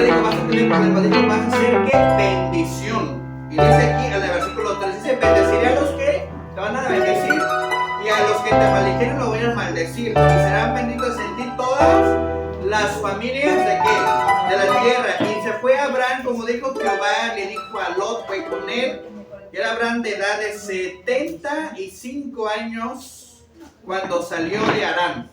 le dijo, vas a tener problemas, dijo, vas a ser que bendición. Y dice aquí en el versículo 3, dice, bendeciré a los que te van a bendecir y a los que te maldijeren lo voy a maldecir. Y serán benditos en ti todas las familias de qué? De la tierra. Y se fue Abraham, como dijo Jehová, le dijo a Lot, fue con él. Y era Abraham de edad de 75 años cuando salió de Harán.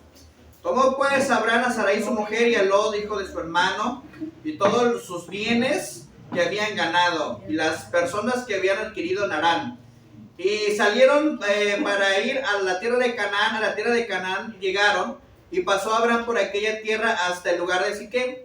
Tomó pues Abraham a Sarai su mujer y a Lot, hijo de su hermano, y todos sus bienes que habían ganado, y las personas que habían adquirido en Harán. Y salieron para ir a la tierra de Canaán, llegaron, y pasó Abraham por aquella tierra hasta el lugar de Siquem,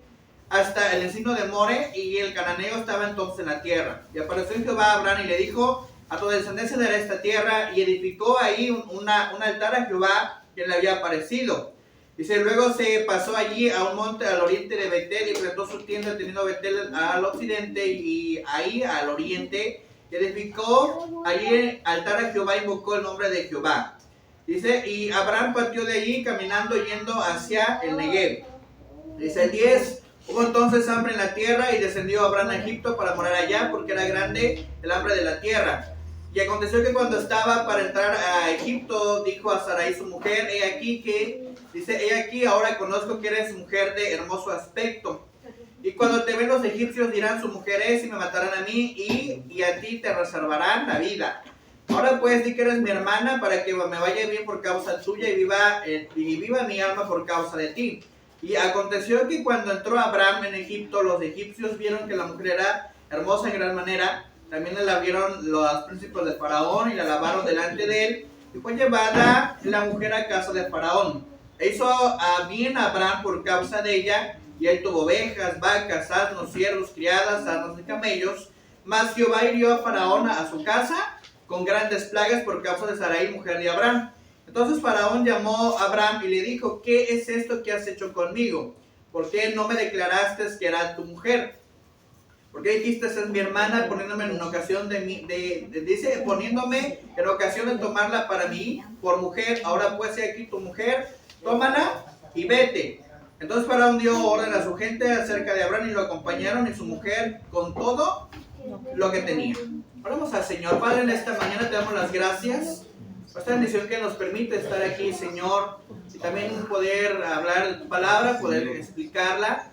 hasta el encino de More, y el cananeo estaba entonces en la tierra. Y apareció Jehová a Abraham y le dijo, a tu descendencia daré esta tierra, y edificó ahí un altar a Jehová, que le había aparecido. Dice, luego se pasó allí a un monte al oriente de Betel y plantó su tienda teniendo Betel al occidente y ahí al oriente. Edificó allí altar a Jehová, invocó el nombre de Jehová. Dice, y Abraham partió de allí caminando yendo hacia el Negev. Dice el 10, hubo entonces hambre en la tierra y descendió Abraham a Egipto para morar allá porque era grande el hambre de la tierra. Y aconteció que cuando estaba para entrar a Egipto, dijo a Sarai su mujer, he aquí, ahora conozco que eres mujer de hermoso aspecto. Y cuando te ven los egipcios dirán, su mujer es, y me matarán a mí, y a ti te reservarán la vida. Ahora pues di que eres mi hermana, para que me vaya bien por causa tuya, y viva mi alma por causa de ti. Y aconteció que cuando entró Abraham en Egipto, los egipcios vieron que la mujer era hermosa en gran manera. También la vieron los príncipes de Faraón y la lavaron delante de él. Y fue llevada la mujer a casa de Faraón. E hizo bien a Abraham por causa de ella. Y él tuvo ovejas, vacas, asnos, siervos, criadas, asnos y camellos. Mas Jehová hirió a Faraón a su casa con grandes plagas por causa de Sarai, mujer de Abraham. Entonces Faraón llamó a Abraham y le dijo, ¿qué es esto que has hecho conmigo? ¿Por qué no me declaraste que era tu mujer? ¿Por qué dijiste es mi hermana, poniéndome en ocasión poniéndome en ocasión de tomarla para mí por mujer? Ahora pues he aquí tu mujer, tómala y vete. Entonces Faraón dio orden a su gente acerca de Abraham y lo acompañaron y su mujer con todo lo que tenía. Oramos al Señor. Padre, en esta mañana te damos las gracias por esta bendición que nos permite estar aquí, Señor, y también poder hablar tu palabra, poder explicarla,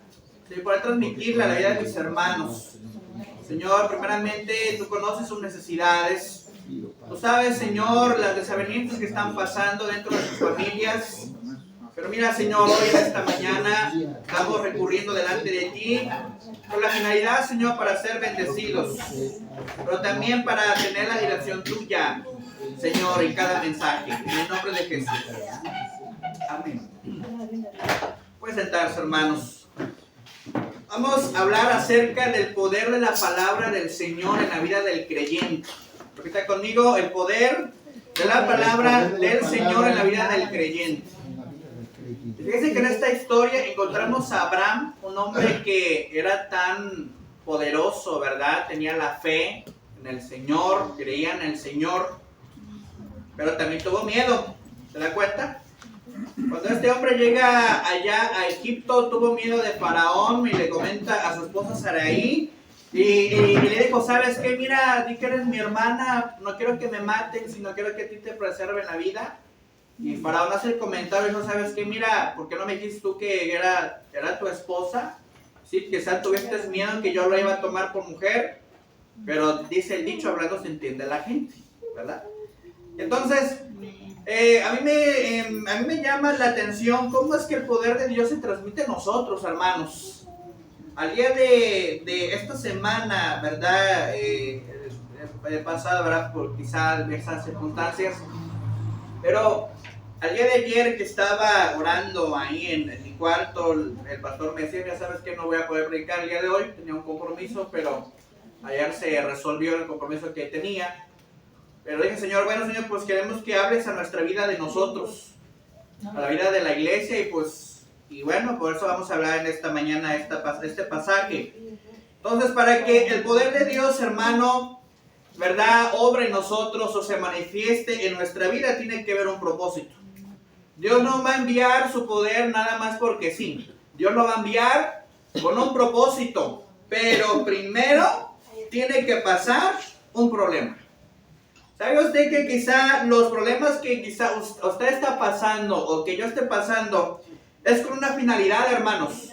y poder transmitirla a la vida de mis hermanos. Señor, primeramente tú conoces sus necesidades. Tú sabes, Señor, las desavenencias que están pasando dentro de sus familias. Pero mira, Señor, hoy en esta mañana estamos recurriendo delante de ti con la finalidad, Señor, para ser bendecidos, pero también para tener la dirección tuya, Señor, en cada mensaje. En el nombre de Jesús. Amén. Pueden sentarse, hermanos. Vamos a hablar acerca del poder de la palabra del Señor en la vida del creyente. Repita conmigo, el poder de la palabra del Señor en la vida del creyente. Fíjense que en esta historia encontramos a Abraham, un hombre que era tan poderoso, ¿verdad? Tenía la fe en el Señor, creía en el Señor, pero también tuvo miedo. ¿Se da cuenta? Cuando este hombre llega allá a Egipto, tuvo miedo de Faraón y le comenta a su esposa Sarai y le dijo, ¿sabes qué? Mira, di que eres mi hermana, no quiero que me maten, sino quiero que a ti te preserven la vida. Y Faraón hace el comentario y no, ¿sabes qué? Mira, ¿por qué no me dijiste tú que era tu esposa? Sí, quizás tuviste miedo en que yo lo iba a tomar por mujer, pero dice el dicho, hablando se entiende la gente, ¿verdad? Entonces, a mí me llama la atención cómo es que el poder de Dios se transmite a nosotros, hermanos. Al día de esta semana, ¿verdad? Pasada, ¿verdad? Por quizás diversas circunstancias, pero al día de ayer que estaba orando ahí en mi cuarto, el pastor me decía, ya sabes que no voy a poder predicar el día de hoy, tenía un compromiso, pero ayer se resolvió el compromiso que tenía. Pero dije, Señor, bueno, Señor, pues queremos que hables a nuestra vida de nosotros, a la vida de la iglesia, y bueno, por eso vamos a hablar en esta mañana este pasaje. Entonces, para que el poder de Dios, hermano, ¿verdad?, obre en nosotros o se manifieste en nuestra vida, tiene que haber un propósito. Dios no va a enviar su poder nada más porque sí. Dios lo va a enviar con un propósito, pero primero tiene que pasar un problema. ¿Sabe usted que quizá los problemas que quizá usted está pasando o que yo esté pasando es con una finalidad, hermanos?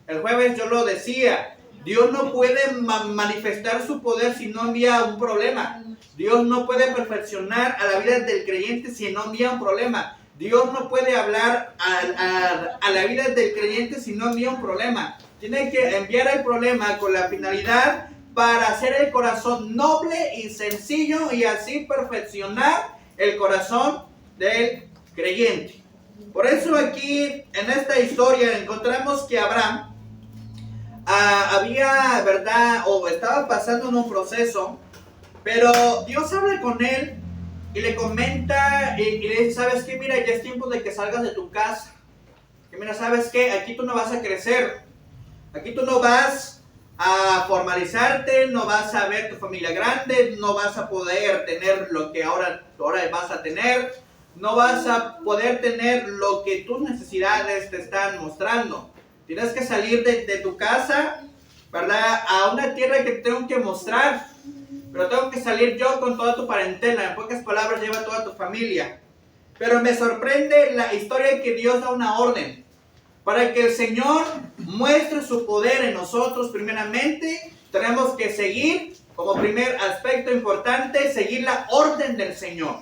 El jueves yo lo decía, Dios no puede manifestar su poder si no envía un problema. Dios no puede perfeccionar a la vida del creyente si no envía un problema. Dios no puede hablar a la vida del creyente si no envía un problema. Tiene que enviar el problema con la finalidad para hacer el corazón noble y sencillo y así perfeccionar el corazón del creyente. Por eso aquí en esta historia encontramos que Abraham había, ¿verdad? O estaba pasando en un proceso, pero Dios habla con él y le comenta y le dice, ¿sabes qué? Mira, ya es tiempo de que salgas de tu casa. Que mira, ¿sabes qué? Aquí tú no vas a crecer. Aquí tú no vas a formalizarte, no vas a ver tu familia grande, no vas a poder tener lo que ahora vas a tener, no vas a poder tener lo que tus necesidades te están mostrando. Tienes que salir de tu casa, ¿verdad? A una tierra que te tengo que mostrar, pero tengo que salir yo con toda tu parentela, en pocas palabras lleva toda tu familia. Pero me sorprende la historia que Dios da una orden. Para que el Señor muestre su poder en nosotros, primeramente, tenemos que seguir, como primer aspecto importante, seguir la orden del Señor.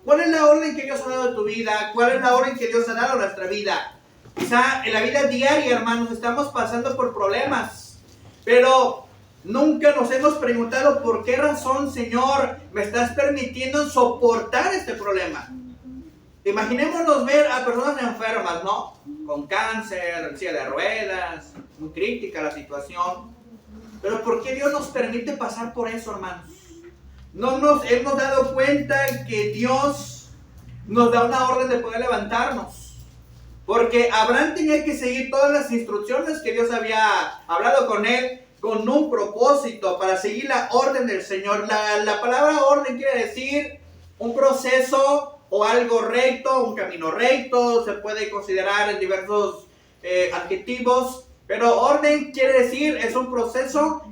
¿Cuál es la orden que Dios ha dado a tu vida? ¿Cuál es la orden que Dios ha dado a nuestra vida? Quizá en la vida diaria, hermanos, estamos pasando por problemas, pero nunca nos hemos preguntado por qué razón, Señor, me estás permitiendo soportar este problema. Imaginémonos ver a personas enfermas, ¿no? Con cáncer, en silla de ruedas, muy crítica la situación. Pero ¿por qué Dios nos permite pasar por eso, hermanos? No nos hemos dado cuenta que Dios nos da una orden de poder levantarnos. Porque Abraham tenía que seguir todas las instrucciones que Dios había hablado con él, con un propósito, para seguir la orden del Señor. La palabra orden quiere decir un proceso o algo recto, un camino recto, se puede considerar en diversos adjetivos, pero orden quiere decir, es un proceso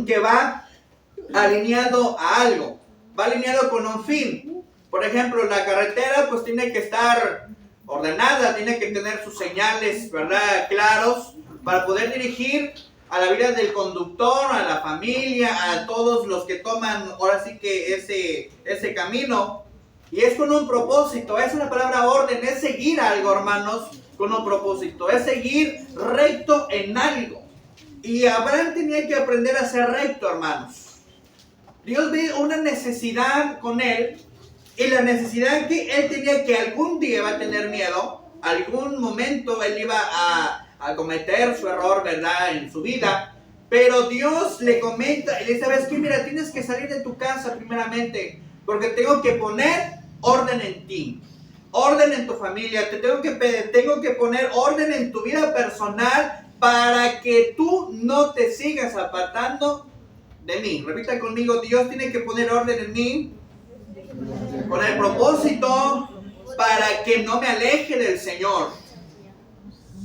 que va alineado a algo, va alineado con un fin. Por ejemplo, la carretera pues tiene que estar ordenada, tiene que tener sus señales, ¿verdad?, claros, para poder dirigir a la vida del conductor, a la familia, a todos los que toman ahora sí que ese camino. Y es con un propósito, es una palabra orden, es seguir algo, hermanos, con un propósito, es seguir recto en algo. Y Abraham tenía que aprender a ser recto, hermanos. Dios ve una necesidad con él, y la necesidad que él tenía, que algún día va a tener miedo, algún momento él iba a cometer su error, ¿verdad?, en su vida. Pero Dios le comenta y le dice, ¿sabes qué? Mira, tienes que salir de tu casa primeramente, porque tengo que poner orden en ti, orden en tu familia, tengo que poner orden en tu vida personal para que tú no te sigas apartando de mí. Repita conmigo, Dios tiene que poner orden en mí con el propósito para que no me aleje del Señor.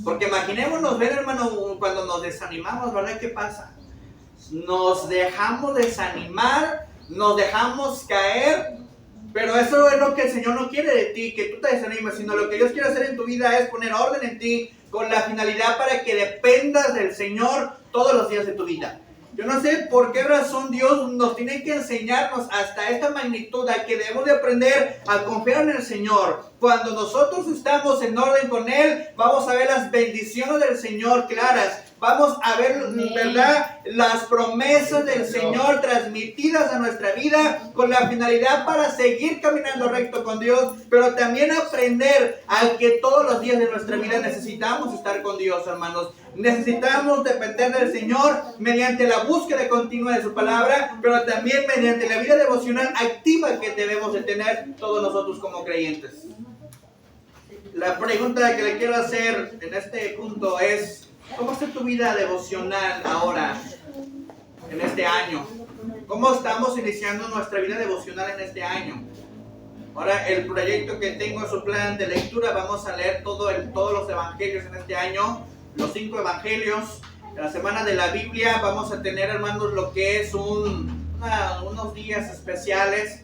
Porque imaginémonos ver, hermano, cuando nos desanimamos, ¿verdad? ¿Qué pasa? Nos dejamos desanimar, nos dejamos caer, pero eso es lo que el Señor no quiere de ti, que tú te desanimes, sino lo que Dios quiere hacer en tu vida es poner orden en ti con la finalidad para que dependas del Señor todos los días de tu vida. Yo no sé por qué razón Dios nos tiene que enseñarnos hasta esta magnitud a que debemos de aprender a confiar en el Señor. Cuando nosotros estamos en orden con Él, vamos a ver las bendiciones del Señor claras. Vamos a ver, ¿verdad?, las promesas del Señor transmitidas a nuestra vida con la finalidad para seguir caminando recto con Dios, pero también aprender a que todos los días de nuestra vida necesitamos estar con Dios, hermanos. Necesitamos depender del Señor mediante la búsqueda continua de su palabra, pero también mediante la vida devocional activa que debemos de tener todos nosotros como creyentes. La pregunta que le quiero hacer en este punto es: ¿cómo está tu vida devocional ahora, en este año? ¿Cómo estamos iniciando nuestra vida devocional en este año? Ahora, el proyecto que tengo es un plan de lectura. Vamos a leer todos los evangelios en este año. los 5 evangelios. En la semana de la Biblia vamos a tener, hermanos, lo que es unos días especiales.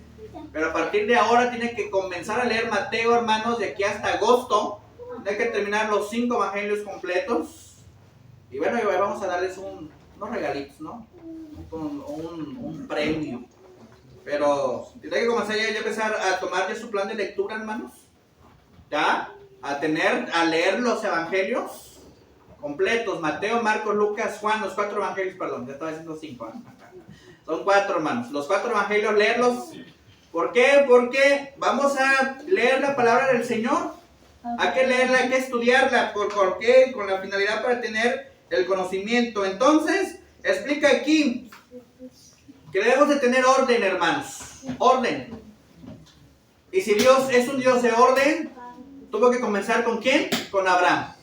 Pero a partir de ahora tiene que comenzar a leer Mateo, hermanos, de aquí hasta agosto. Tiene que terminar los 5 evangelios completos. Y bueno, vamos a darles unos regalitos, ¿no? Un premio. Pero tiene que comenzar ya a empezar a tomar ya su plan de lectura, hermanos. ¿Ya? A leer los evangelios completos. Mateo, Marcos, Lucas, Juan, los 4 evangelios, perdón, ya estaba diciendo 5. Son 4, hermanos. Los 4 evangelios, leerlos. ¿Por qué? Porque vamos a leer la palabra del Señor. Hay que leerla, hay que estudiarla. ¿Por qué? Con la finalidad para tener el conocimiento. Entonces, explica aquí que debemos de tener orden, hermanos. Orden. Y si Dios es un Dios de orden, tuvo que comenzar ¿con quién? Con Abraham.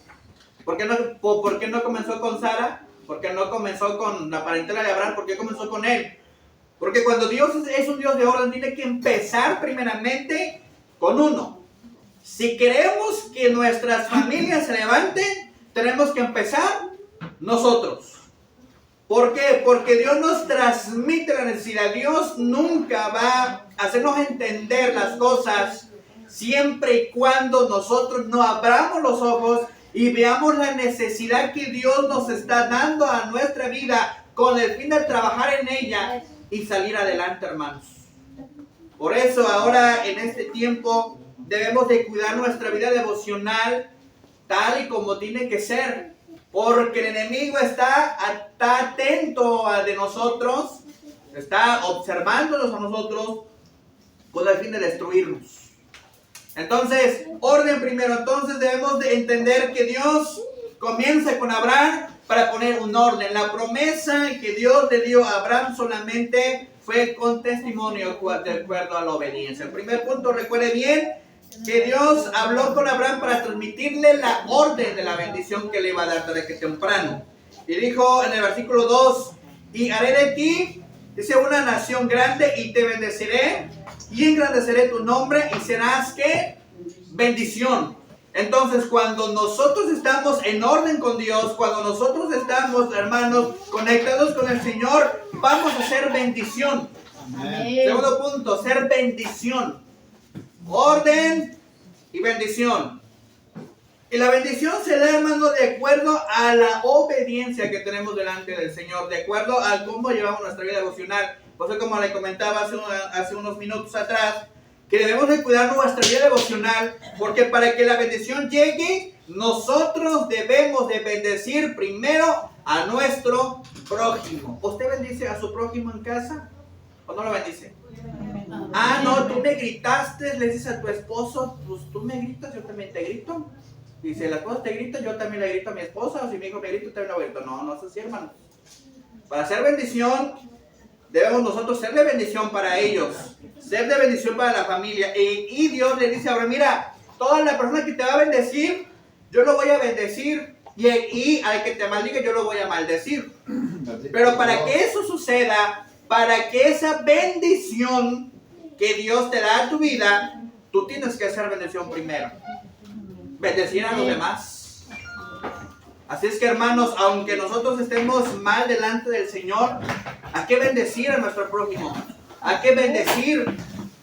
¿Por qué no comenzó con Sara? ¿Por qué no comenzó con la parentela de Abraham? ¿Por qué comenzó con él? Porque cuando Dios es un Dios de orden, tiene que empezar primeramente con uno. Si queremos que nuestras familias se levanten, tenemos que empezar nosotros. ¿Por qué? Porque Dios nos transmite la necesidad. Dios nunca va a hacernos entender las cosas siempre y cuando nosotros no abramos los ojos y veamos la necesidad que Dios nos está dando a nuestra vida con el fin de trabajar en ella y salir adelante, hermanos. Por eso ahora en este tiempo debemos de cuidar nuestra vida devocional tal y como tiene que ser, porque el enemigo está atento a de nosotros, está observándonos a nosotros con el fin de destruirnos. Entonces, orden primero. Entonces debemos de entender que Dios comienza con Abraham para poner un orden. La promesa que Dios le dio a Abraham solamente fue con testimonio de acuerdo a la obediencia. El primer punto, recuerde bien que Dios habló con Abraham para transmitirle la orden de la bendición que le iba a dar desde que temprano. Y dijo en el versículo 2, y haré de ti, dice, una nación grande y te bendeciré y engrandeceré tu nombre y serás, ¿qué? Bendición. Entonces, cuando nosotros estamos en orden con Dios, cuando nosotros estamos, hermanos, conectados con el Señor, vamos a ser bendición. Amén. Segundo punto, ser bendición. Orden y bendición. Y la bendición se da, hermano, de acuerdo a la obediencia que tenemos delante del Señor, de acuerdo a cómo llevamos nuestra vida devocional. Pues como le comentaba hace unos minutos atrás, que debemos de cuidar nuestra vida devocional, porque para que la bendición llegue, nosotros debemos de bendecir primero a nuestro prójimo. ¿Usted bendice a su prójimo en casa o no lo bendice? Ah, no, tú me gritaste, le dices a tu esposo, pues tú me gritas, yo también te grito. Y si la esposa te grita, yo también le grito a mi esposa, o si mi hijo me grita, también lo grito. No, no es así, hermano. Para hacer bendición, debemos nosotros ser de bendición para ellos, ser de bendición para la familia. Y Dios le dice a Abraham, mira, toda la persona que te va a bendecir, yo lo voy a bendecir. Y al que te maldiga, yo lo voy a maldecir. Pero para que eso suceda, para que esa bendición que Dios te da a tu vida, tú tienes que hacer bendición primero. Bendecir a los demás. Así es que, hermanos, aunque nosotros estemos mal delante del Señor, hay que bendecir a nuestro prójimo. Hay que bendecir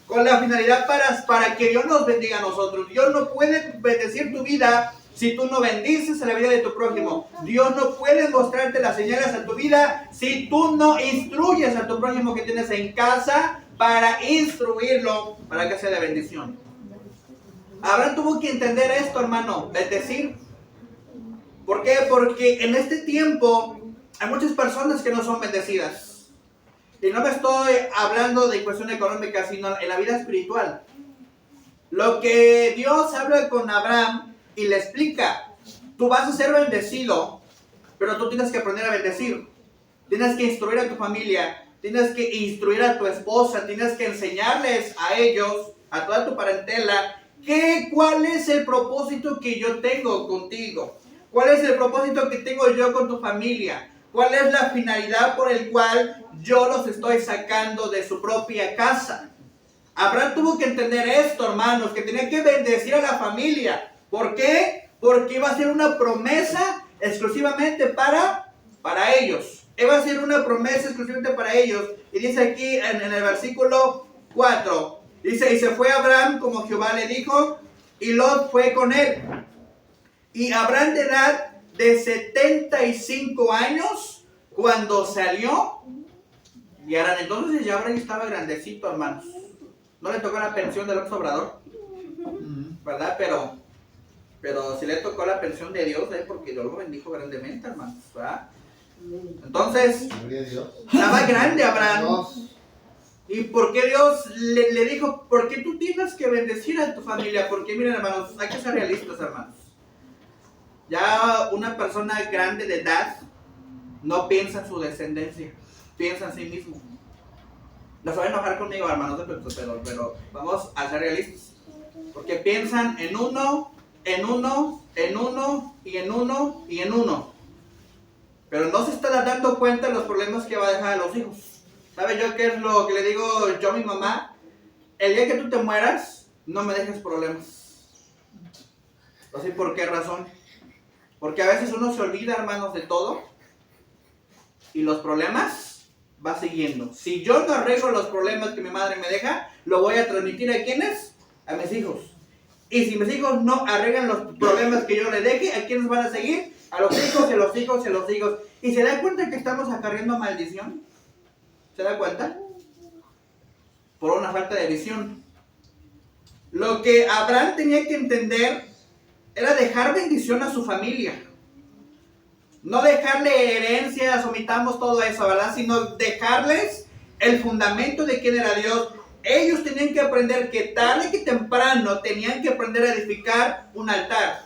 con la finalidad para que Dios nos bendiga a nosotros. Dios no puede bendecir tu vida si tú no bendices a la vida de tu prójimo. Dios no puede mostrarte las señales a tu vida si tú no instruyes a tu prójimo que tienes en casa para instruirlo para que sea de bendición. Abraham tuvo que entender esto, hermano, bendecir. ¿Por qué? Porque en este tiempo hay muchas personas que no son bendecidas. Y no me estoy hablando de cuestión económica, sino en la vida espiritual. Lo que Dios habla con Abraham y le explica, tú vas a ser bendecido, pero tú tienes que aprender a bendecir. Tienes que instruir a tu familia, tienes que instruir a tu esposa, tienes que enseñarles a ellos, a toda tu parentela, ¿cuál es el propósito que yo tengo contigo? ¿Cuál es el propósito que tengo yo con tu familia? ¿Cuál es la finalidad por el cual yo los estoy sacando de su propia casa? Abraham tuvo que entender esto, hermanos, que tenía que bendecir a la familia. ¿Por qué? Porque iba a ser una promesa exclusivamente para ellos. Va a ser una promesa exclusivamente para ellos. Y dice aquí en el versículo 4, dice, y se fue Abraham como Jehová le dijo, y Lot fue con él. Y Abraham de edad de 75 años cuando salió. Y Aran, entonces ya Abraham estaba grandecito, hermanos. No le tocó la pensión del López Obrador, ¿verdad? Pero sí le tocó la pensión de Dios, porque Dios lo bendijo grandemente, hermanos, ¿verdad? Entonces, estaba grande Abraham. ¿Y por qué Dios le dijo, por qué tú tienes que bendecir a tu familia? Porque miren, hermanos, hay que ser realistas, hermanos. Ya una persona grande de edad no piensa en su descendencia, piensa en sí mismo. No se va a enojar conmigo, hermanos, pero vamos a ser realistas. Porque piensan en uno, en uno, en uno, y en uno, y en uno. Pero no se está dando cuenta de los problemas que va a dejar a los hijos. ¿Sabe yo qué es lo que le digo yo a mi mamá? El día que tú te mueras, no me dejes problemas. ¿Así por qué razón? Porque a veces uno se olvida, hermanos, de todo. Y los problemas va siguiendo. Si yo no arreglo los problemas que mi madre me deja, lo voy a transmitir a ¿quiénes? A mis hijos. Y si mis hijos no arreglan los problemas que yo les deje, ¿a quiénes van a seguir? A los hijos, y a los hijos, y a los hijos. ¿Y se da cuenta que estamos acarreando maldición? ¿Se da cuenta? Por una falta de visión. Lo que Abraham tenía que entender era dejar bendición a su familia. No dejarle herencias, omitamos todo eso, ¿verdad? Sino dejarles el fundamento de quién era Dios. Ellos tenían que aprender que tarde que temprano tenían que aprender a edificar un altar.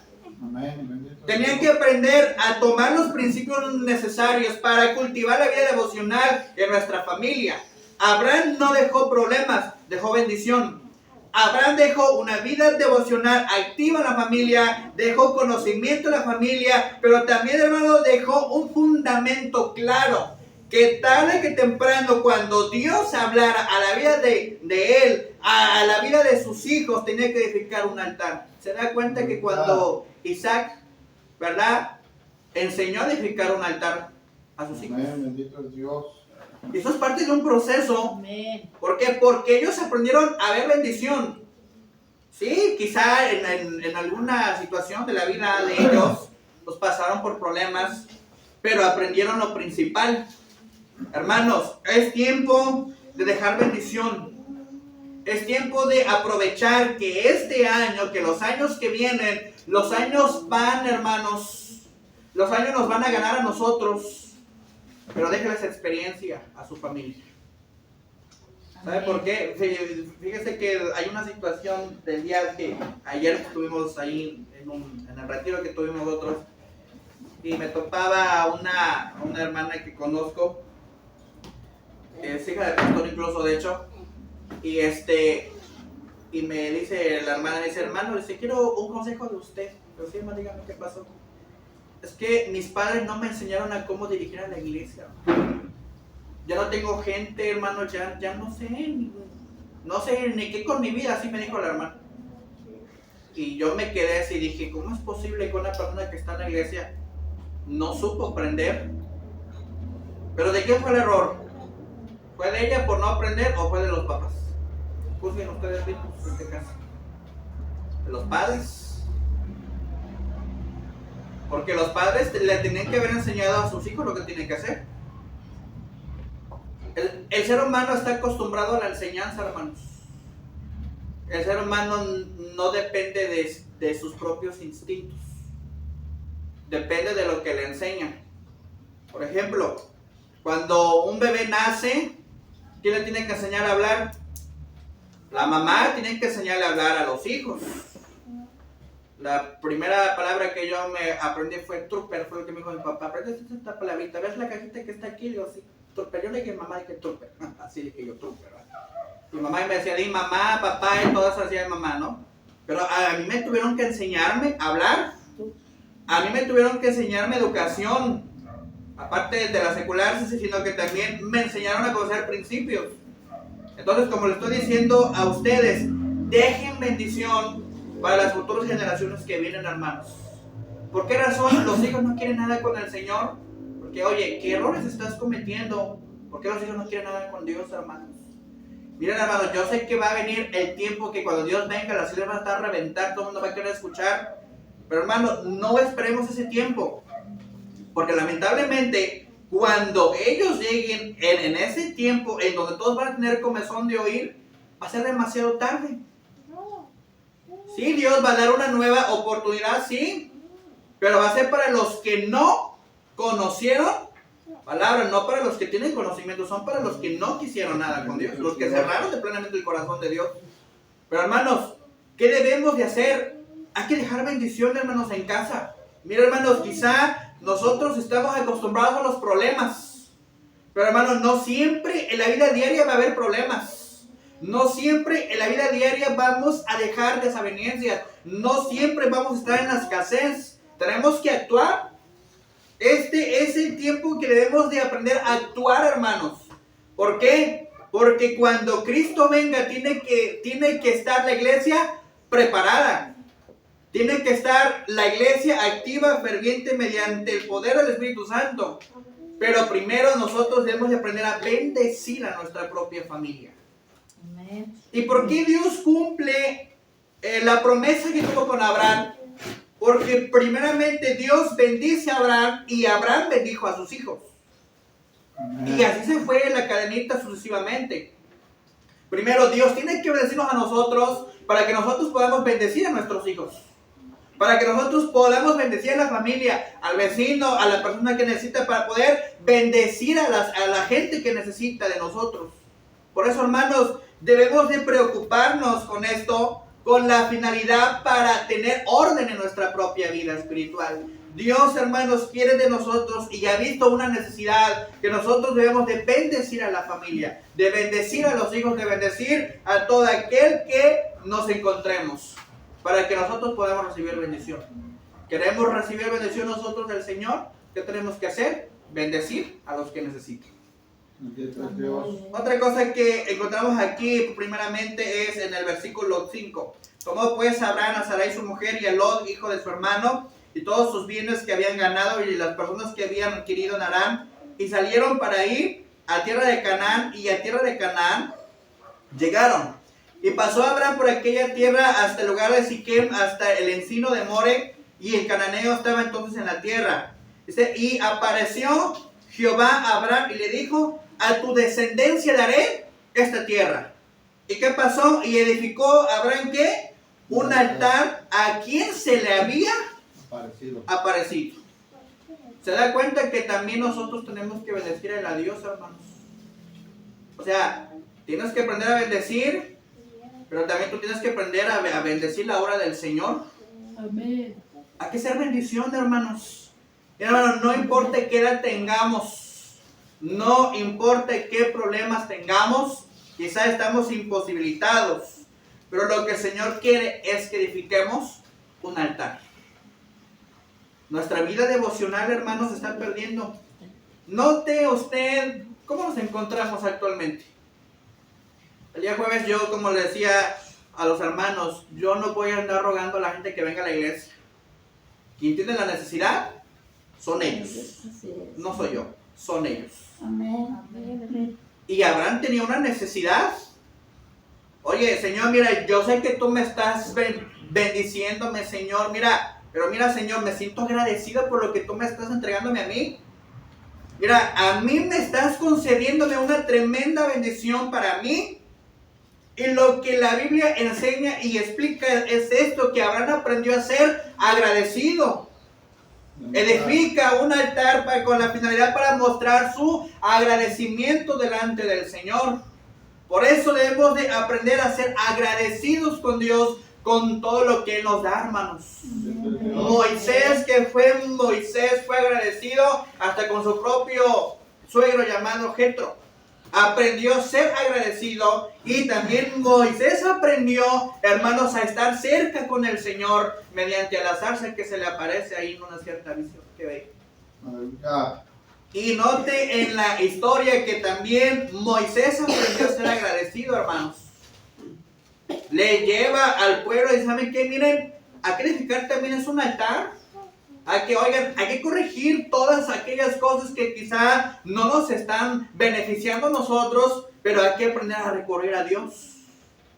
Tenían que aprender a tomar los principios necesarios para cultivar la vida devocional en nuestra familia. Abraham no dejó problemas, dejó bendición. Abraham dejó una vida devocional activa en la familia, dejó conocimiento en la familia, pero también, hermano, dejó un fundamento claro, que tarde que temprano, cuando Dios hablara a la vida de él, a la vida de sus hijos, tenía que edificar un altar. Se da cuenta que cuando Isaac, ¿verdad?, enseñó a edificar un altar a sus hijos. Amén, bendito es Dios. Y eso es parte de un proceso. ¿Por qué? Porque ellos aprendieron a ver bendición. Sí, quizá en alguna situación de la vida de ellos, pues pasaron por problemas, pero aprendieron lo principal. Hermanos, es tiempo de dejar bendición. Es tiempo de aprovechar que este año, que los años que vienen, los años van, hermanos, los años nos van a ganar a nosotros. Pero déjenles experiencia a su familia. ¿Sabe por qué? Fíjese que hay una situación del día que ayer estuvimos ahí en el retiro que tuvimos nosotros, y me topaba una hermana que conozco, es hija de pastor incluso, de hecho, y me dice la hermana, me dice, hermano, quiero un consejo de usted. Pero sí, hermano, dígame qué pasó. Es que mis padres no me enseñaron a cómo dirigir a la iglesia. Ya no tengo gente, hermano, ya no sé ni qué con mi vida, así me dijo la hermana. Y yo me quedé así y dije, ¿cómo es posible que una persona que está en la iglesia no supo aprender? ¿Pero de quién fue el error? ¿Fue de ella por no aprender o fue de los papás? Juzguen ustedes mismos en este caso. ¿De los padres? Porque los padres le tenían que haber enseñado a sus hijos lo que tienen que hacer. El ser humano está acostumbrado a la enseñanza, hermanos. El ser humano no depende de sus propios instintos. Depende de lo que le enseñan. Por ejemplo, cuando un bebé nace, ¿quién le tiene que enseñar a hablar? La mamá tiene que enseñarle a hablar a los hijos. La primera palabra que yo me aprendí fue trooper, fue lo que me dijo mi papá. Aprende esta palabrita, ¿ves la cajita que está aquí? Digo, sí, trooper. Yo le dije, mamá, dije trooper. Así dije yo, trooper. Mi mamá me decía, di mamá, papá, y todo eso hacía de mamá, ¿no? Pero a mí me tuvieron que enseñarme a hablar. A mí me tuvieron que enseñarme educación. Aparte de la secular, sino que también me enseñaron a conocer principios. Entonces, como le estoy diciendo a ustedes, dejen bendición para las futuras generaciones que vienen, hermanos. ¿Por qué razón los hijos no quieren nada con el Señor? Porque, oye, ¿qué errores estás cometiendo? ¿Por qué los hijos no quieren nada con Dios, hermanos? Miren, hermanos, yo sé que va a venir el tiempo que cuando Dios venga, las iglesias van a estar a reventar, todo el mundo va a querer escuchar. Pero, hermanos, no esperemos ese tiempo. Porque lamentablemente, cuando ellos lleguen en ese tiempo en donde todos van a tener comezón de oír, va a ser demasiado tarde. Sí, Dios va a dar una nueva oportunidad, sí, pero va a ser para los que no conocieron palabra, no para los que tienen conocimiento, son para los que no quisieron nada con Dios, los que cerraron de plenamente el corazón de Dios. Pero hermanos, ¿qué debemos de hacer? Hay que dejar bendición, hermanos, en casa. Mira, hermanos, quizá nosotros estamos acostumbrados a los problemas, pero hermanos, no siempre en la vida diaria va a haber problemas. No siempre en la vida diaria vamos a dejar desavenencias. No siempre vamos a estar en la escasez. Tenemos que actuar. Este es el tiempo que debemos de aprender a actuar, hermanos. ¿Por qué? Porque cuando Cristo venga tiene que estar la iglesia preparada. Tiene que estar la iglesia activa, ferviente, mediante el poder del Espíritu Santo. Pero primero nosotros debemos de aprender a bendecir a nuestra propia familia. ¿Y por qué Dios cumple la promesa que tuvo con Abraham? Porque primeramente Dios bendice a Abraham y Abraham bendijo a sus hijos. Y así se fue la cadenita sucesivamente. Primero Dios tiene que bendecirnos a nosotros para que nosotros podamos bendecir a nuestros hijos. Para que nosotros podamos bendecir a la familia, al vecino, a la persona que necesita, para poder bendecir a la gente que necesita de nosotros. Por eso, hermanos, debemos de preocuparnos con esto, con la finalidad para tener orden en nuestra propia vida espiritual. Dios, hermanos, quiere de nosotros y ha visto una necesidad que nosotros debemos de bendecir a la familia, de bendecir a los hijos, de bendecir a todo aquel que nos encontremos, para que nosotros podamos recibir bendición. ¿Queremos recibir bendición nosotros del Señor? ¿Qué tenemos que hacer? Bendecir a los que necesitan. Otra cosa que encontramos aquí primeramente es en el versículo 5. Tomó pues Abraham a Sarai su mujer y a Lot, hijo de su hermano, y todos sus bienes que habían ganado y las personas que habían adquirido en Aram, y salieron para ir a tierra de Canaán, y a tierra de Canaán llegaron. Y pasó Abraham por aquella tierra hasta el lugar de Siquem, hasta el encino de More, y el cananeo estaba entonces en la tierra. Dice, y apareció Jehová a Abraham y le dijo, a tu descendencia daré esta tierra. ¿Y qué pasó? Y edificó Abraham, ¿qué? Un altar a quien se le había aparecido. ¿Se da cuenta que también nosotros tenemos que bendecir a Dios, hermanos? O sea, tienes que aprender a bendecir, pero también tú tienes que aprender a bendecir la obra del Señor. Amén. Hay que ser bendición, hermanos. Y, hermanos, no importa qué edad tengamos, no importa qué problemas tengamos, quizás estamos imposibilitados, pero lo que el Señor quiere es que edifiquemos un altar. Nuestra vida devocional, hermanos, se está perdiendo. Note usted cómo nos encontramos actualmente. El día jueves yo, como le decía a los hermanos, yo no voy a andar rogando a la gente que venga a la iglesia. Quien tiene la necesidad son ellos, no soy yo, son ellos. Amén. Y Abraham tenía una necesidad. Oye, Señor, mira, yo sé que tú me estás bendiciéndome, Señor, mira, pero mira, Señor, me siento agradecido por lo que tú me estás entregándome a mí. Mira, a mí me estás concediéndome una tremenda bendición para mí. Y lo que la Biblia enseña y explica es esto, que Abraham aprendió a ser agradecido. Edifica un altar con la finalidad para mostrar su agradecimiento delante del Señor. Por eso debemos de aprender a ser agradecidos con Dios, con todo lo que Él nos da, hermanos. Moisés fue agradecido hasta con su propio suegro llamado Jetro. Aprendió a ser agradecido, y también Moisés aprendió, hermanos, a estar cerca con el Señor mediante la zarza que se le aparece ahí en una cierta visión que ve. Y note en la historia que también Moisés aprendió a ser agradecido, hermanos. Le lleva al pueblo y ¿saben qué? Miren, aquí edificar también es un altar. Oigan, hay que corregir todas aquellas cosas que quizá no nos están beneficiando a nosotros, pero hay que aprender a recurrir a Dios.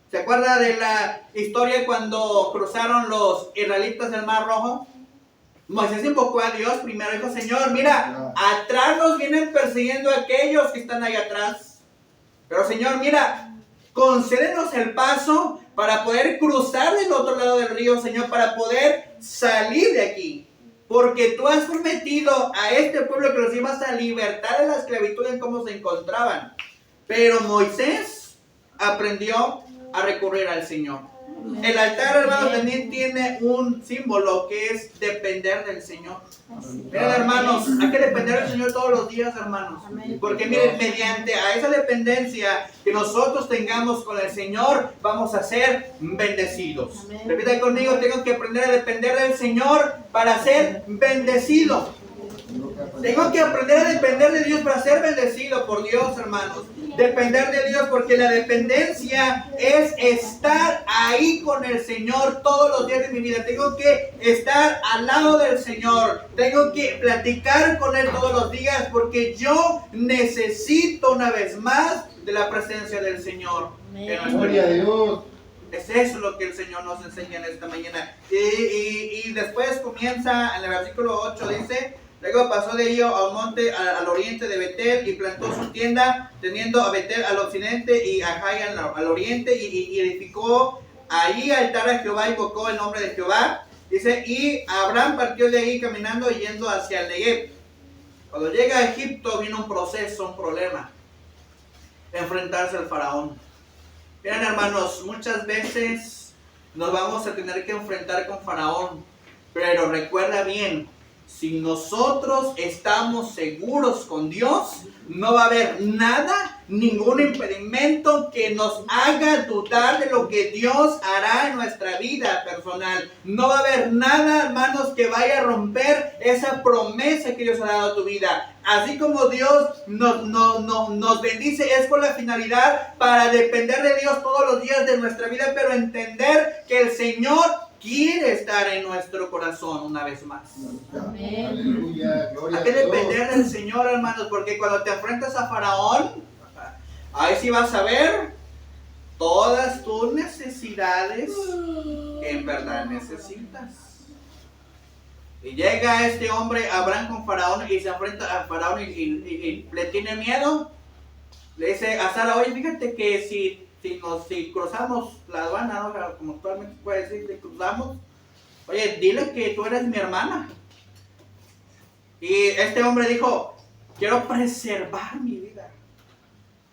¿Se acuerda de la historia cuando cruzaron los israelitas el Mar Rojo? Moisés invocó a Dios primero, dijo: Señor, mira, atrás nos vienen persiguiendo aquellos que están ahí atrás. Pero Señor, mira, concédenos el paso para poder cruzar del otro lado del río, Señor, para poder salir de aquí. Porque tú has prometido a este pueblo que los ibas a libertar de la esclavitud en cómo se encontraban. Pero Moisés aprendió a recurrir al Señor. El altar, hermanos, también tiene un símbolo que es depender del Señor. Miren, hermanos, hay que depender del Señor todos los días, hermanos. Porque miren, mediante a esa dependencia que nosotros tengamos con el Señor, vamos a ser bendecidos. Repita conmigo: tengo que aprender a depender del Señor para ser bendecido. Tengo que aprender a depender de Dios para ser bendecido por Dios, hermanos. Depender de Dios, porque la dependencia es estar ahí con el Señor todos los días de mi vida. Tengo que estar al lado del Señor. Tengo que platicar con Él todos los días, porque yo necesito una vez más de la presencia del Señor. Gloria a Dios. Es eso lo que el Señor nos enseña en esta mañana. Y después comienza en el versículo 8, dice: luego pasó de ello a un monte al oriente de Betel y plantó su tienda, teniendo a Betel al occidente y a Jai al oriente, y edificó ahí altar a Jehová, invocó el nombre de Jehová. Dice: y Abraham partió de ahí caminando y yendo hacia el Negev. Cuando llega a Egipto vino un proceso, un problema: enfrentarse al faraón. Miren, hermanos, muchas veces nos vamos a tener que enfrentar con faraón, pero recuerda bien: si nosotros estamos seguros con Dios, no va a haber nada, ningún impedimento que nos haga dudar de lo que Dios hará en nuestra vida personal. No va a haber nada, hermanos, que vaya a romper esa promesa que Dios ha dado a tu vida. Así como Dios nos bendice, es con la finalidad para depender de Dios todos los días de nuestra vida, pero entender que el Señor quiere estar en nuestro corazón una vez más. Amén. Aleluya, gloria Hay que a Dios. depender del Señor, hermanos, porque cuando te enfrentas a Faraón, ahí sí vas a ver todas tus necesidades que en verdad necesitas. Y llega este hombre, Abraham, con Faraón, y se enfrenta a Faraón y le tiene miedo. Le dice a Sara: oye, fíjate que si cruzamos la aduana, ¿no? Como actualmente se puede decir, si cruzamos, oye, dile que tú eres mi hermana. Y este hombre dijo: quiero preservar mi vida.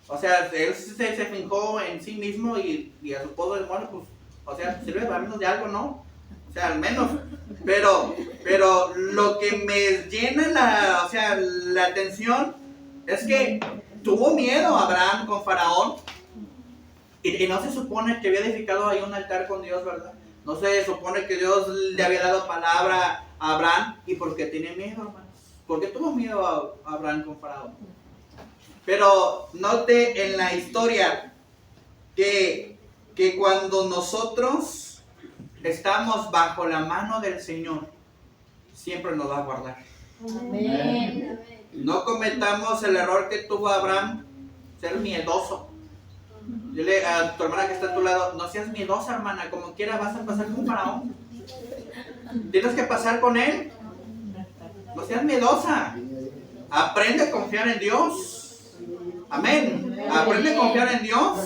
O sea, él se fijó en sí mismo y a su esposo, bueno, pues, o sea, sirve al menos de algo, ¿no? O sea, al menos. Pero lo que me llena la atención es que tuvo miedo Abraham con Faraón. Y no se supone que había edificado ahí un altar con Dios, ¿verdad? No se supone que Dios le había dado palabra a Abraham. ¿Y por qué tiene miedo, hermanos? ¿Por qué tuvo miedo a Abraham con Faraón? Pero note en la historia que cuando nosotros estamos bajo la mano del Señor, siempre nos va a guardar. Amén. No cometamos el error que tuvo Abraham, ser miedoso. Dile a tu hermana que está a tu lado: no seas miedosa, hermana, como quiera vas a pasar con Faraón. Tienes que pasar con él. No seas miedosa. Aprende a confiar en Dios. Amén. Aprende a confiar en Dios.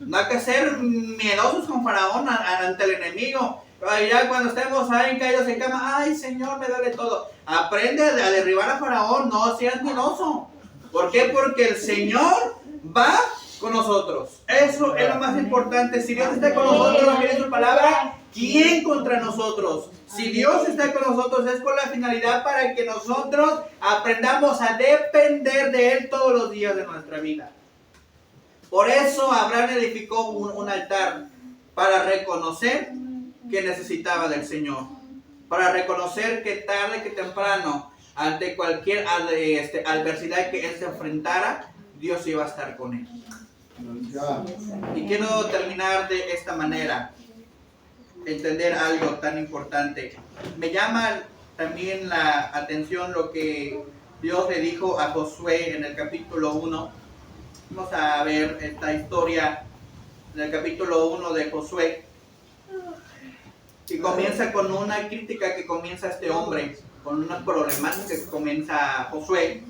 No hay que ser miedosos con Faraón ante el enemigo. Ya cuando estemos ahí caídos en cama: ay, Señor, me duele todo. Aprende a derribar a Faraón. No seas miedoso. ¿Por qué? Porque el Señor va con nosotros. Eso es lo más importante. Si Dios está con nosotros, viene su palabra, ¿quién contra nosotros? Si Dios está con nosotros, es con la finalidad para que nosotros aprendamos a depender de Él todos los días de nuestra vida. Por eso Abraham edificó un altar para reconocer que necesitaba del Señor, para reconocer que tarde que temprano, ante cualquier adversidad que él se enfrentara, Dios iba a estar con él. Y quiero terminar de esta manera, entender algo tan importante. Me llama también la atención lo que Dios le dijo a Josué en el capítulo 1. Vamos a ver esta historia en el capítulo 1 de Josué. Y comienza con una crítica que comienza este hombre, con una problemática que comienza Josué.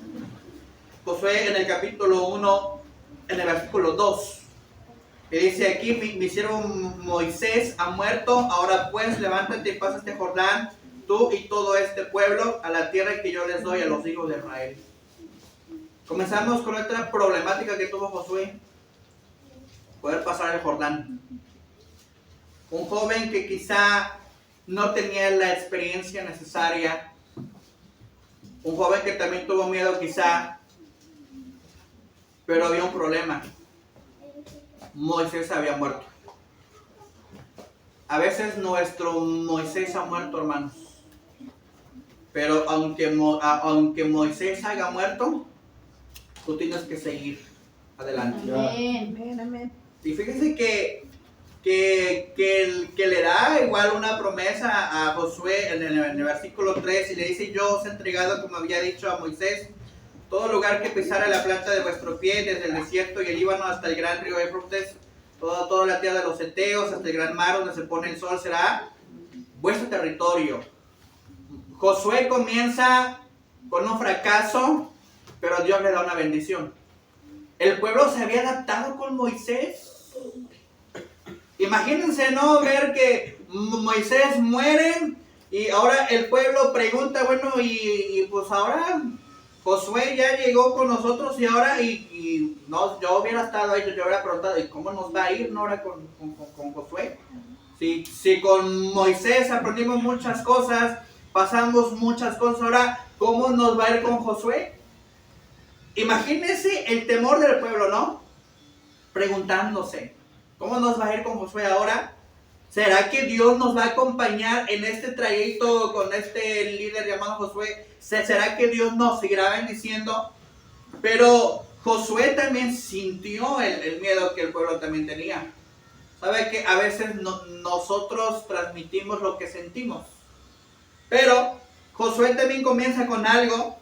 Josué en el capítulo 1, en el versículo 2. Que dice aquí, mi siervo Moisés ha muerto, ahora pues levántate y pasa este Jordán, tú y todo este pueblo, a la tierra que yo les doy a los hijos de Israel. Comenzamos con otra problemática que tuvo Josué, poder pasar el Jordán. Un joven que quizá no tenía la experiencia necesaria, un joven que también tuvo miedo quizá, pero había un problema. Moisés había muerto. A veces nuestro Moisés ha muerto, hermanos. Pero aunque Moisés haya muerto, tú tienes que seguir adelante. Amén. Y fíjense que le da igual una promesa a Josué en el versículo 3 y le dice: yo os he entregado, como había dicho a Moisés, todo lugar que pisara la planta de vuestro pie, desde el desierto y el Líbano hasta el gran río Éufrates, toda la tierra de los heteos, hasta el gran mar donde se pone el sol, será vuestro territorio. Josué comienza con un fracaso, pero Dios le da una bendición. El pueblo se había adaptado con Moisés. Imagínense, ¿no? Ver que Moisés muere y ahora el pueblo pregunta, bueno, y pues ahora Josué ya llegó con nosotros y ahora, no, yo hubiera estado ahí, yo hubiera preguntado, ¿y cómo nos va a ir no ahora con Josué? Si con Moisés aprendimos muchas cosas, pasamos muchas cosas, ahora, ¿cómo nos va a ir con Josué? Imagínense el temor del pueblo, ¿no? Preguntándose, ¿cómo nos va a ir con Josué ahora? ¿Será que Dios nos va a acompañar en este trayecto con este líder llamado Josué? ¿Será que Dios nos seguirá bendiciendo? Pero Josué también sintió el miedo que el pueblo también tenía. ¿Sabe que a veces nosotros transmitimos lo que sentimos? Pero Josué también comienza con algo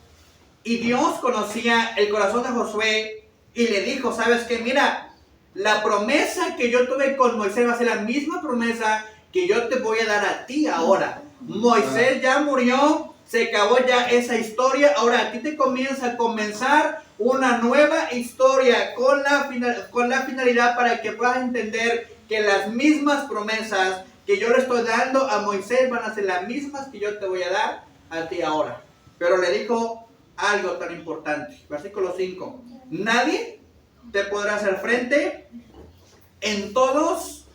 y Dios conocía el corazón de Josué y le dijo: ¿sabes qué? Mira, la promesa que yo tuve con Moisés va a ser la misma promesa que yo te voy a dar a ti ahora. Moisés ya murió, se acabó ya esa historia, ahora a ti te comienza a comenzar una nueva historia con la finalidad para que puedas entender que las mismas promesas que yo le estoy dando a Moisés van a ser las mismas que yo te voy a dar a ti ahora. Pero le dijo algo tan importante, versículo 5, nadie te podrá hacer frente en todos,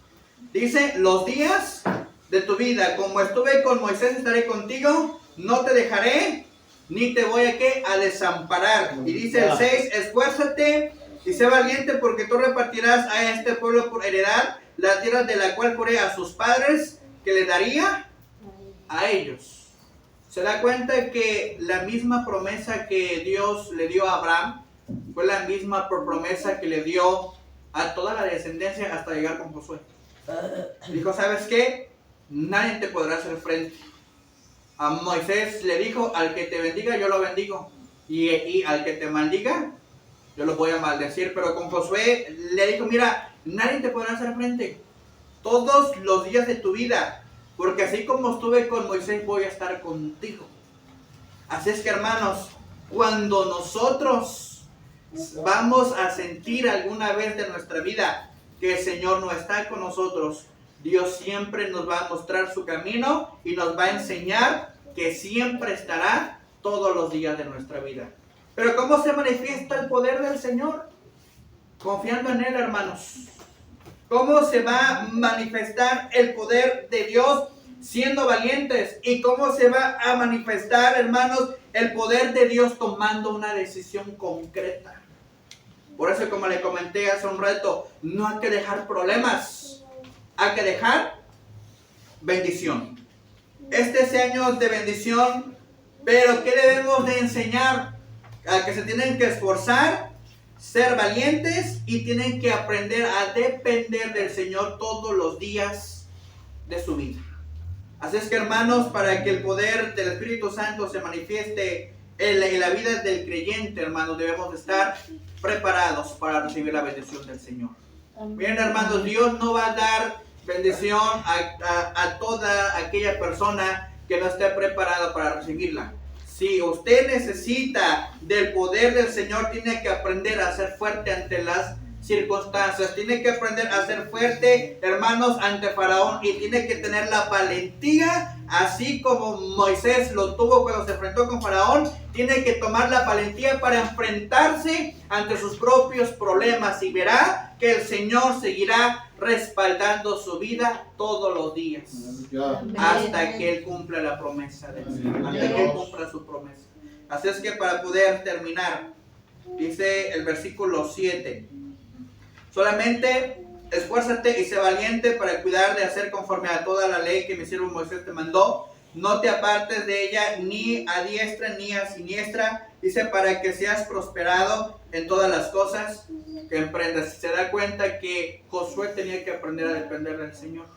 dice, los días de tu vida. Como estuve con Moisés, estaré contigo, no te dejaré, ni te voy a desamparar. Y dice el 6, esfuérzate y sé valiente, porque tú repartirás a este pueblo por heredad la tierra de la cual juré a sus padres que le daría a ellos. Se da cuenta que la misma promesa que Dios le dio a Abraham fue la misma promesa que le dio a toda la descendencia hasta llegar con Josué. Dijo: ¿sabes qué? Nadie te podrá hacer frente. A Moisés le dijo: al que te bendiga yo lo bendigo, y al que te maldiga yo lo voy a maldecir. Pero con Josué le dijo: mira, nadie te podrá hacer frente todos los días de tu vida, porque así como estuve con Moisés voy a estar contigo. Así es que, hermanos, cuando nosotros vamos a sentir alguna vez de nuestra vida que el Señor no está con nosotros, Dios siempre nos va a mostrar su camino y nos va a enseñar que siempre estará todos los días de nuestra vida. Pero ¿cómo se manifiesta el poder del Señor? Confiando en Él, hermanos. ¿Cómo se va a manifestar el poder de Dios? Siendo valientes. ¿Y cómo se va a manifestar, hermanos, el poder de Dios? Tomando una decisión concreta. Por eso, como le comenté hace un rato, no hay que dejar problemas, hay que dejar bendición. Este es año de bendición, pero ¿qué debemos de enseñar? A que se tienen que esforzar, ser valientes y tienen que aprender a depender del Señor todos los días de su vida. Así es que, hermanos, para que el poder del Espíritu Santo se manifieste en la vida del creyente, hermanos, debemos estar preparados para recibir la bendición del Señor. Miren, hermanos, Dios no va a dar bendición a toda aquella persona que no esté preparada para recibirla. Si usted necesita del poder del Señor, tiene que aprender a ser fuerte ante las circunstancias, tiene que aprender a ser fuerte, hermanos, ante Faraón, y tiene que tener la valentía, así como Moisés lo tuvo cuando se enfrentó con Faraón. Tiene que tomar la valentía para enfrentarse ante sus propios problemas, y verá que el Señor seguirá respaldando su vida todos los días hasta que Él cumpla la promesa de Dios, hasta que Él cumpla su promesa. Así es que, para poder terminar, dice el versículo 7: solamente esfuérzate y sé valiente para cuidar de hacer conforme a toda la ley que mi siervo Moisés te mandó. No te apartes de ella ni a diestra ni a siniestra. Dice, para que seas prosperado en todas las cosas que emprendas. Se da cuenta que Josué tenía que aprender a depender del Señor.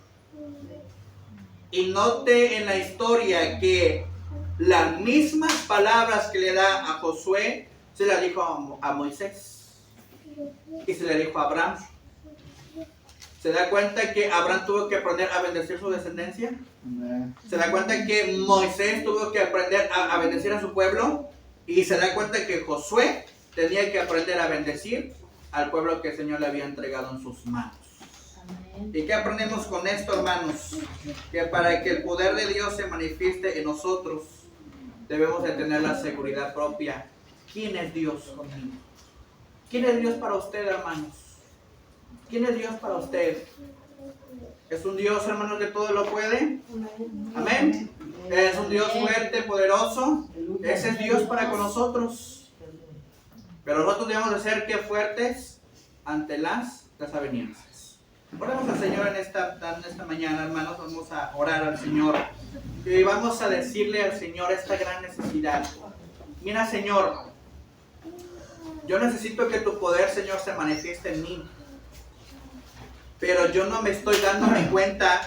Y note en la historia que las mismas palabras que le da a Josué se las dijo a Moisés y se le dijo a Abraham. ¿Se da cuenta que Abraham tuvo que aprender a bendecir su descendencia? ¿Se da cuenta que Moisés tuvo que aprender a bendecir a su pueblo? Y se da cuenta que Josué tenía que aprender a bendecir al pueblo que el Señor le había entregado en sus manos. ¿Y qué aprendemos con esto, hermanos? Que para que el poder de Dios se manifieste en nosotros, debemos de tener la seguridad propia. ¿Quién es Dios conmigo? ¿Quién es Dios para usted, hermanos? ¿Quién es Dios para usted? ¿Es un Dios, hermanos, que todo lo puede? Amén. ¿Es un Dios fuerte, poderoso? Ese es Dios para con nosotros. Pero nosotros debemos de ser que fuertes ante las desavenencias. Oremos al Señor en esta mañana, hermanos. Vamos a orar al Señor y vamos a decirle al Señor esta gran necesidad. Mira, Señor, yo necesito que tu poder, Señor, se manifieste en mí. Pero yo no me estoy dando cuenta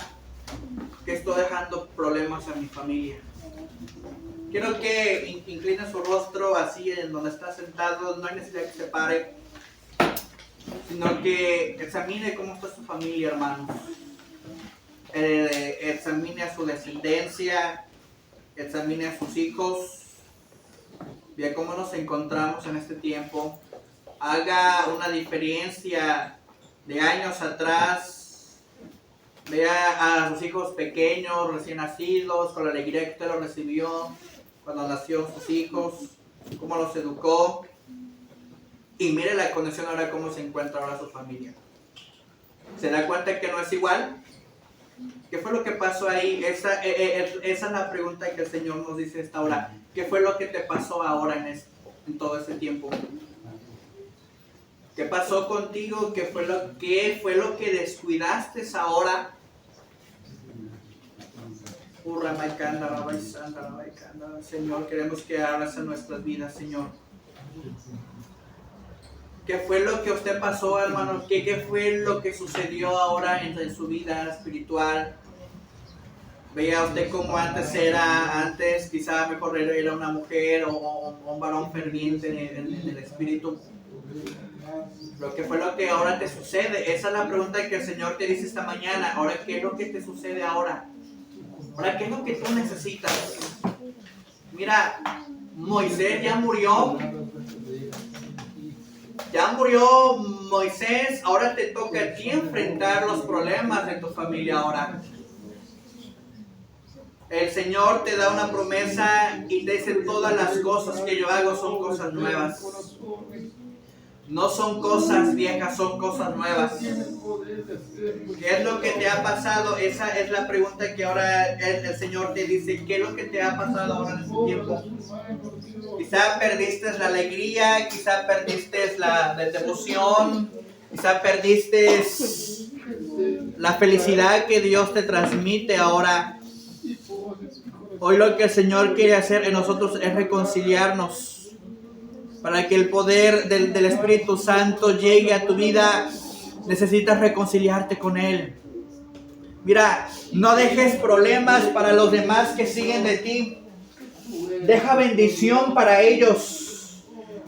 que estoy dejando problemas a mi familia. Quiero que incline su rostro así en donde está sentado. No hay necesidad que se pare, sino que examine cómo está su familia, hermanos. Examine a su descendencia, examine a sus hijos, vea cómo nos encontramos en este tiempo. Haga una diferencia de años atrás. Vea a sus hijos pequeños, recién nacidos, con la alegría que usted los recibió cuando nació sus hijos, cómo los educó. Y mire la condición ahora, cómo se encuentra ahora su familia. ¿Se da cuenta que no es igual? ¿Qué fue lo que pasó ahí? Esa es la pregunta que el Señor nos dice esta hora. ¿Qué fue lo que te pasó ahora en todo ese tiempo? ¿Qué pasó contigo? ¿Qué fue lo que descuidaste ahora? Señor, queremos que hagas en nuestras vidas, Señor. ¿Qué fue lo que usted pasó, hermano? ¿Qué fue lo que sucedió ahora en su vida espiritual? Veía usted como antes quizá mejor era una mujer o un varón ferviente en el espíritu. Pero ¿qué fue lo que ahora te sucede? Esa es la pregunta que el Señor te dice esta mañana. Ahora, ¿qué es lo que te sucede ahora? Ahora, ¿qué es lo que tú necesitas? Mira, Moisés ya murió. Ya murió Moisés. Ahora te toca a ti enfrentar los problemas de tu familia ahora. El Señor te da una promesa y te dice: todas las cosas que yo hago son cosas nuevas. No son cosas viejas, son cosas nuevas. ¿Qué es lo que te ha pasado? Esa es la pregunta que ahora el Señor te dice. ¿Qué es lo que te ha pasado ahora en este tiempo? Quizá perdiste la alegría, quizá perdiste la devoción, quizá perdiste la felicidad que Dios te transmite ahora. Hoy lo que el Señor quiere hacer en nosotros es reconciliarnos. Para que el poder del Espíritu Santo llegue a tu vida, necesitas reconciliarte con Él. Mira, no dejes problemas para los demás que siguen de ti. Deja bendición para ellos.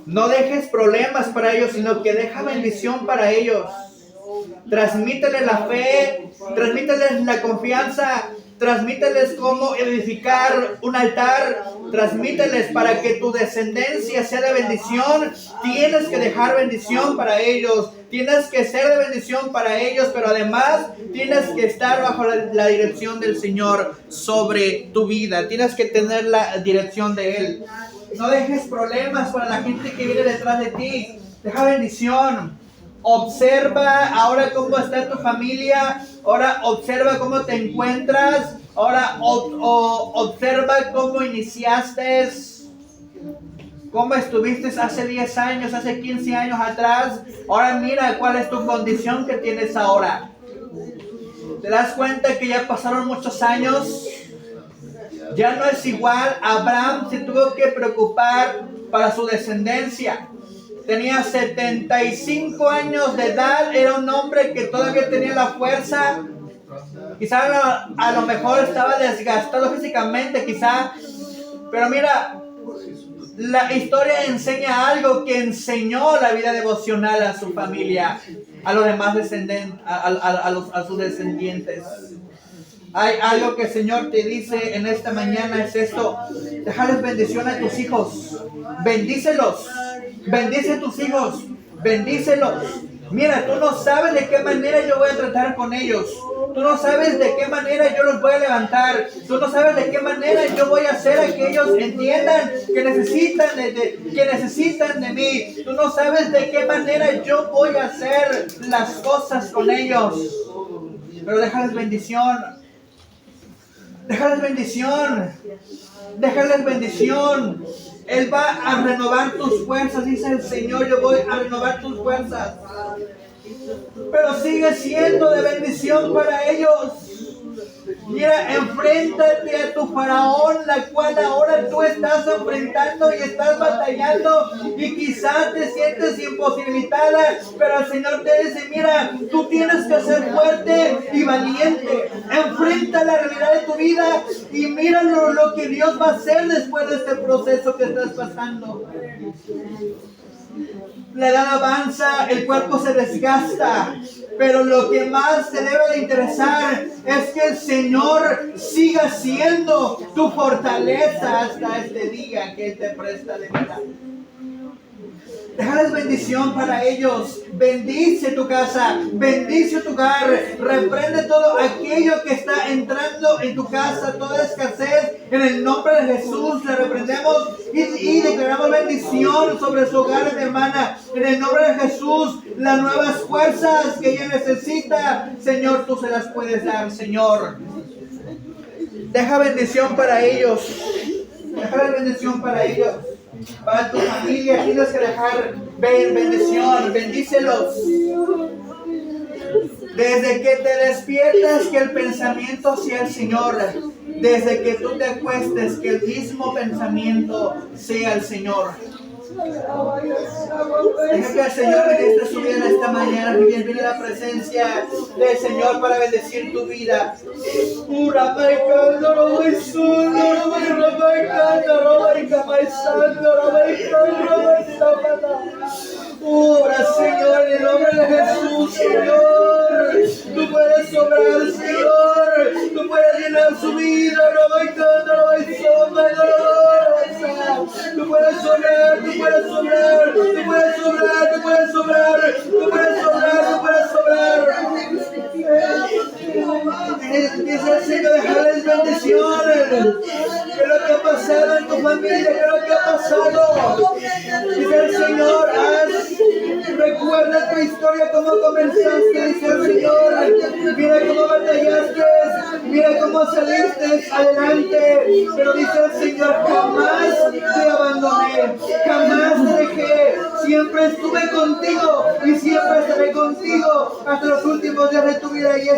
No dejes problemas para ellos, sino que deja bendición para ellos. Transmíteles la fe, transmíteles la confianza, transmíteles cómo edificar un altar, transmíteles para que tu descendencia sea de bendición. Tienes que dejar bendición para ellos, tienes que ser de bendición para ellos, pero además tienes que estar bajo la dirección del Señor sobre tu vida. Tienes que tener la dirección de Él. No dejes problemas para la gente que viene detrás de ti. Deja bendición. Observa ahora cómo está tu familia. Ahora observa cómo te encuentras. Ahora observa cómo iniciaste. Cómo estuviste hace 10 años, hace 15 años atrás. Ahora mira cuál es tu condición que tienes ahora. ¿Te das cuenta que ya pasaron muchos años? Ya no es igual. Abraham se tuvo que preocupar para su descendencia. Tenía 75 años de edad. Era un hombre que todavía tenía la fuerza. Quizá a lo mejor estaba desgastado físicamente, quizá. Pero mira, la historia enseña algo que enseñó la vida devocional a su familia, a los demás descendientes, a sus descendientes. Hay algo que el Señor te dice en esta mañana, es esto: déjales bendición a tus hijos, bendícelos, bendice a tus hijos, bendícelos. Mira, tú no sabes de qué manera yo voy a tratar con ellos. Tú no sabes de qué manera yo los voy a levantar. Tú no sabes de qué manera yo voy a hacer a que ellos entiendan que necesitan de mí. Tú no sabes de qué manera yo voy a hacer las cosas con ellos. Pero déjales bendición. Déjales bendición. Déjales bendición. Él va a renovar tus fuerzas, dice el Señor. Yo voy a renovar tus fuerzas. Pero sigue siendo de bendición para ellos. Mira, enfréntate a tu faraón, la cual ahora tú estás enfrentando y estás batallando y quizás te sientes imposibilitada, pero el Señor te dice: mira, tú tienes que ser fuerte y valiente. Enfrenta la realidad de tu vida y mira lo que Dios va a hacer después de este proceso que estás pasando. La edad avanza, el cuerpo se desgasta, pero lo que más te debe de interesar es que el Señor siga siendo tu fortaleza hasta este día que Él te presta de vida. Déjales bendición para ellos. Bendice tu casa, bendice tu hogar, reprende todo aquello que está entrando en tu casa, toda escasez. En el nombre de Jesús le reprendemos y declaramos bendición sobre su hogar, mi hermana. En el nombre de Jesús, las nuevas fuerzas que ella necesita, Señor, tú se las puedes dar, Señor. Deja bendición para ellos. Deja bendición para ellos. Para tu familia tienes que dejar bendición, bendícelos. Desde que te despiertas, que el pensamiento sea el Señor. Desde que tú te acuestes, que el mismo pensamiento sea el Señor. Deja que el Señor bendiga su vida en esta mañana. Viene la presencia del Señor para bendecir tu vida. Obra, Señor, en el nombre de Jesús, Señor. Tú puedes sobrar, Señor. Tú puedes llenar su vida. Tú puedes sobrar, tú puedes sobrar, tú puedes sobrar, tú puedes sobrar, tú puedes sobrar, tú puedes sobrar. Dice el Señor, dejarles bendiciones. ¿Qué es lo que ha pasado en tu familia? ¿Qué es lo que ha pasado? Dice el Señor, recuerda tu historia, cómo comenzaste, dice el Señor. Mira cómo batallaste, mira cómo saliste adelante. Pero dice el Señor, jamás te abandoné, jamás te dejé. Siempre estuve contigo y siempre estaré contigo hasta los últimos días de tu vida. Ahí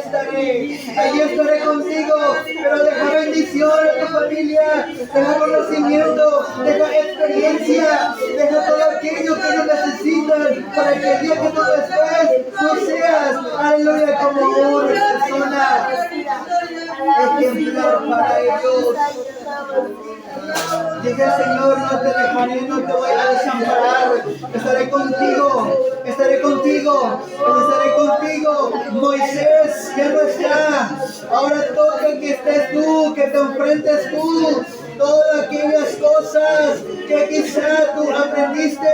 estaré contigo. Pero deja bendición a tu familia, deja conocimiento, deja experiencia, deja todo aquello que ellos necesitan para que el día que tú estés, tú seas, aleluya, como una persona Dice el Señor, no te dejaré, no te voy a desamparar. Estaré contigo, estaré contigo, estaré contigo. Moisés ya no está. Ahora toca que estés tú, que te enfrentes tú. Todas aquellas cosas que quizá tú aprendiste.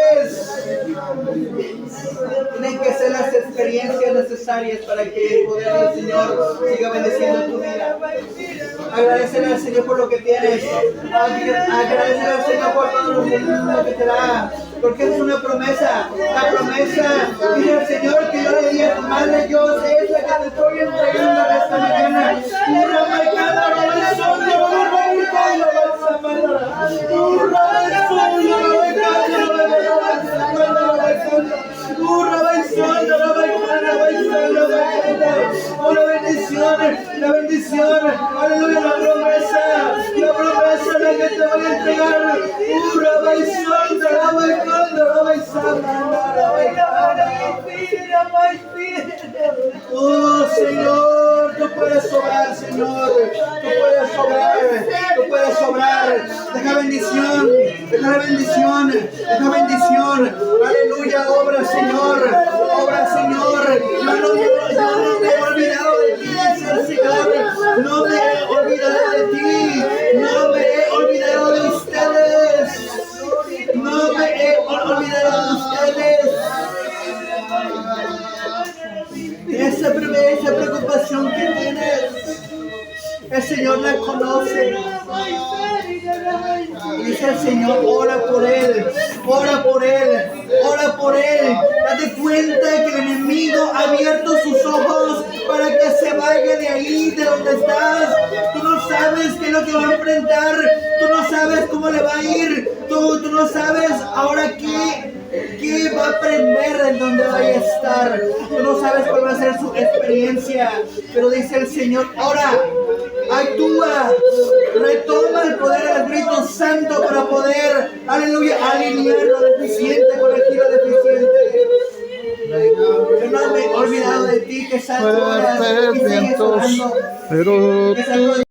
Tienen que ser las experiencias necesarias para que el poder del Señor siga bendeciendo tu vida. Agradecer al Señor por lo que tienes. Agradecer al Señor por todo lo que te da. Porque es una promesa. La promesa dice el Señor que yo le di a tu madre, yo es la que te estoy entregando esta mañana. La bendición, aleluya, la promesa la que te voy a entregar. Oh Señor, tú puedes sobrar, Señor, tú puedes sobrar, tú puedes sobrar. Deja bendición, deja bendición, deja bendición. Aleluya, obra Señor, obra Señor. Yo no me he olvidado de ti, dice el Señor. No me he olvidado de ti, no me he olvidado de ustedes. No me he olvidado de ustedes. Esa preocupación que tienes, el Señor la conoce. Y dice el Señor, ora por él, ora por él, ora por él. Date cuenta que el enemigo ha abierto sus ojos para que se vaya de ahí, de donde estás. Tú no sabes qué es lo que va a enfrentar, tú no sabes cómo le va a ir, tú no sabes ahora qué va a aprender en donde vaya a estar. Tú no sabes cuál va a ser su experiencia. Pero dice el Señor, ahora actúa, retoma el poder del Espíritu Santo para poder, aleluya, alinear lo deficiente, corregir lo deficiente. Yo no me he olvidado de ti, que estás ahora y sigues orando. Pero tú